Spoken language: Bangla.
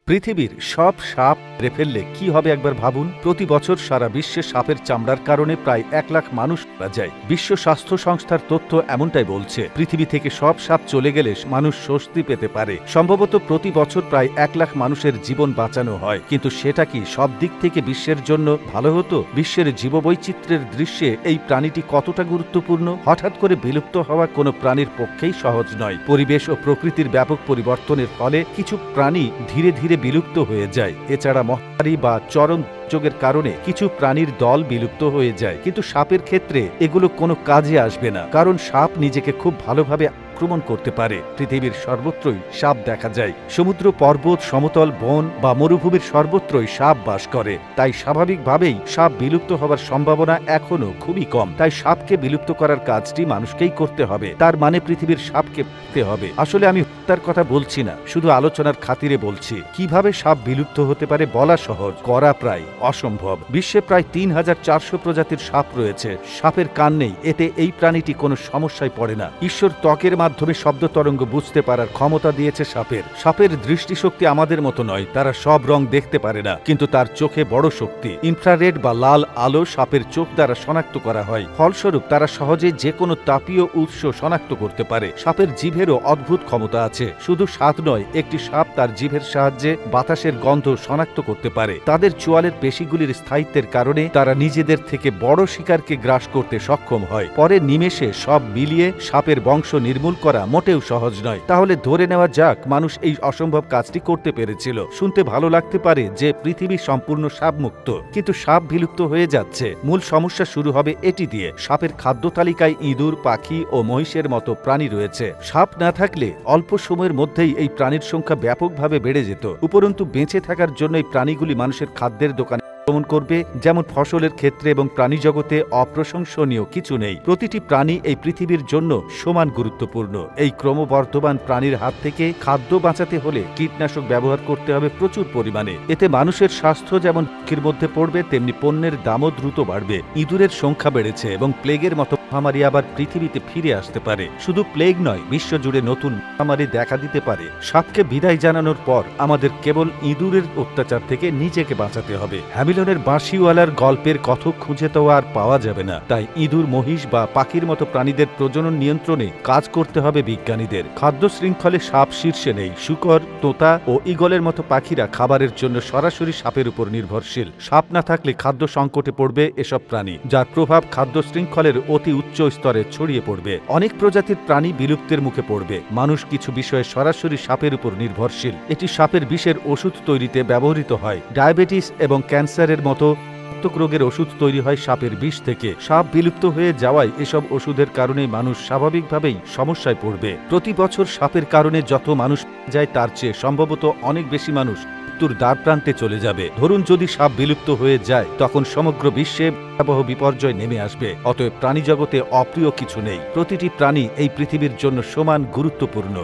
পৃথিবীর সব সাপ মেরে ফেললে কি হবে একবার ভাবুন। প্রতি বছর সারা বিশ্বে সাপের চামড়ার কারণে প্রায় 1 লাখ মানুষ মারা যায়। বিশ্ব স্বাস্থ্য সংস্থার তথ্য এমনটাই বলছে। পৃথিবী থেকে সব সাপ চলে গেলে মানুষ স্বস্তি পেতে পারে। সম্ভবত প্রতি বছর প্রায় 1 লাখ মানুষের জীবন বাঁচানো হয়, কিন্তু সেটা কি সব দিক থেকে বিশ্বের জন্য ভালো হতো? বিশ্বের জীববৈচিত্র্যের দৃশ্যে এই প্রাণীটি কতটা গুরুত্বপূর্ণ? হঠাৎ করে বিলুপ্ত হওয়া কোনো প্রাণীর পক্ষেই সহজ নয়। পরিবেশ ও প্রকৃতির ব্যাপক পরিবর্তনের ফলে কিছু প্রাণী ধীরে ধীরে বিলুপ্ত হয়ে যায়। এছাড়া মহামারী বা চরম দুর্যোগের কারণে কিছু প্রাণীর দল বিলুপ্ত হয়ে যায়। কিন্তু সাপের ক্ষেত্রে এগুলো কোনো কাজে আসবে না, কারণ সাপ নিজেকে খুব ভালোভাবে আক্রমণ করতে পারে। পৃথিবীর সর্বত্রই সাপ দেখা যায়। সমুদ্র, পর্বত, সমতল, বন বা মরুভূমির সর্বত্রই সাপ বাস করে। তাই স্বাভাবিকভাবেই সাপ বিলুপ্ত হওয়ার সম্ভাবনা এখনো খুবই কম। তাই সাপকে বিলুপ্ত করার কাজটি মানুষকেই করতে হবে। তার মানে পৃথিবীর সাপকে পেতে হবে। আসলে আমি হত্যার কথা বলছি না, শুধু আলোচনার খাতিরে বলছি। কিভাবে সাপ বিলুপ্ত হতে পারে বলা সহজ, করা প্রায় অসম্ভব। বিশ্বে প্রায় 3400 প্রজাতির সাপ রয়েছে। সাপের কান নেই, এতে এই প্রাণীটি কোনো সমস্যায় পড়ে না। ঈশ্বর ত্বকের মাধ্যমে শব্দ তরঙ্গ বুঝতে পারার ক্ষমতা দিয়েছে সাপের। সাপের দৃষ্টিশক্তি আমাদের মতো নয়, তারা সব রং দেখতে পারে না, কিন্তু তার চোখে বড় শক্তি। ইনফ্রারেড বা লাল আলো সাপের চোখ দ্বারা শনাক্ত করা হয়। ফলস্বরূপ তারা সহজে যে কোনো তাপীয় উৎস শনাক্ত করতে পারে। সাপের জিভেরও অদ্ভুত ক্ষমতা আছে। শুধু স্বাদ নয়, একটি সাপ তার জিভের সাহায্যে বাতাসের গন্ধ শনাক্ত করতে পারে। তাদের চোয়ালের পেশিগুলির স্থায়িত্বের কারণে তারা নিজেদের থেকে বড় শিকারকে গ্রাস করতে সক্ষম হয়। পরে নিমেষে সব মিলিয়ে সাপের বংশ নির্মূল করা মোটেও সহজ নয়। তাহলে ধরে নেওয়া যাক মানুষ এই অসম্ভব কাজটি করতে পেরেছিল। শুনতে ভালো লাগতে পারে যে পৃথিবী সম্পূর্ণ সাপমুক্ত, কিন্তু সাপ বিলুপ্ত হয়ে যাচ্ছে। মূল সমস্যা শুরু হবে এটি দিয়ে। সাপের খাদ্য তালিকায় ইঁদুর, পাখি ও মহিষের মতো প্রাণী রয়েছে। সাপ না থাকলে অল্প সময়ের মধ্যেই এই প্রাণীর সংখ্যা ব্যাপকভাবে বেড়ে যেত। উপরন্তু বেঁচে থাকার জন্য এই প্রাণীগুলি মানুষের খাদ্যের দোকানে আক্রমণ করবে। যেমন ফসলের ক্ষেত্রে এবং প্রাণী জগতে অপ্রশংসনীয় কিছু নেই। প্রতিটি প্রাণী এই পৃথিবীর জন্য সমান গুরুত্বপূর্ণ। এই ক্রমবর্ধমান প্রাণীর হাত থেকে খাদ্য বাঁচাতে হলে কীটনাশক ব্যবহার করতে হবে প্রচুর পরিমাণে। এতে মানুষের স্বাস্থ্য যেমন ঝুঁকির মধ্যে পড়বে, তেমনি পণ্যের দামও দ্রুত বাড়বে। ইঁদুরের সংখ্যা বেড়েছে এবং প্লেগের মতো মহামারী আবার পৃথিবীতে ফিরে আসতে পারে। শুধু প্লেগ নয়, বিশ্বজুড়ে নতুন মহামারী দেখা দিতে পারে। সাপকে বিদায় জানানোর পর আমাদের কেবল ইঁদুরের অত্যাচার থেকে নিজেকে বাঁচাতে হবে। হ্যামিলনের বাঁশিওয়ালার গল্পের কথক খুঁজে তো আর পাওয়া যাবে না। তাই ইঁদুর, মহিষ বা পাখির মতো প্রাণীদের প্রজনন নিয়ন্ত্রণে কাজ করতে হবে বিজ্ঞানীদের। খাদ্য শৃঙ্খলে সাপ শীর্ষে নেই। শূকর, তোতা ও ঈগলের মতো পাখিরা খাবারের জন্য সরাসরি সাপের উপর নির্ভরশীল। সাপ না থাকলে খাদ্য সংকটে পড়বে এসব প্রাণী, যার প্রভাব খাদ্য শৃঙ্খলের অতি উচ্চ স্তরে ছড়িয়ে পড়বে। অনেক প্রজাতির প্রাণী বিলুপ্তের মুখে পড়বে। মানুষ কিছু বিষয়ে সরাসরি সাপের উপর নির্ভরশীল। এটি সাপের বিষের ওষুধ তৈরিতে ব্যবহৃত হয়। ডায়াবেটিস এবং ক্যান্সারের মতো রোগের ওষুধ তৈরি হয় সাপের বিষ থেকে। সাপ বিলুপ্ত হয়ে যাওয়ায় এসব ওষুধের কারণে মানুষ স্বাভাবিকভাবেই সমস্যায় পড়বে। প্রতি বছর সাপের কারণে যত মানুষ যায় তার চেয়ে সম্ভবত অনেক বেশি মানুষ মৃত্যুর দ্বারপ্রান্তে চলে যাবে। ধরুন যদি সাপ বিলুপ্ত হয়ে যায়, তখন সমগ্র বিশ্বে ভয়াবহ বিপর্যয় নেমে আসবে। অতএব প্রাণী জগতে অপ্রিয় কিছু নেই। প্রতিটি প্রাণী এই পৃথিবীর জন্য সমান গুরুত্বপূর্ণ।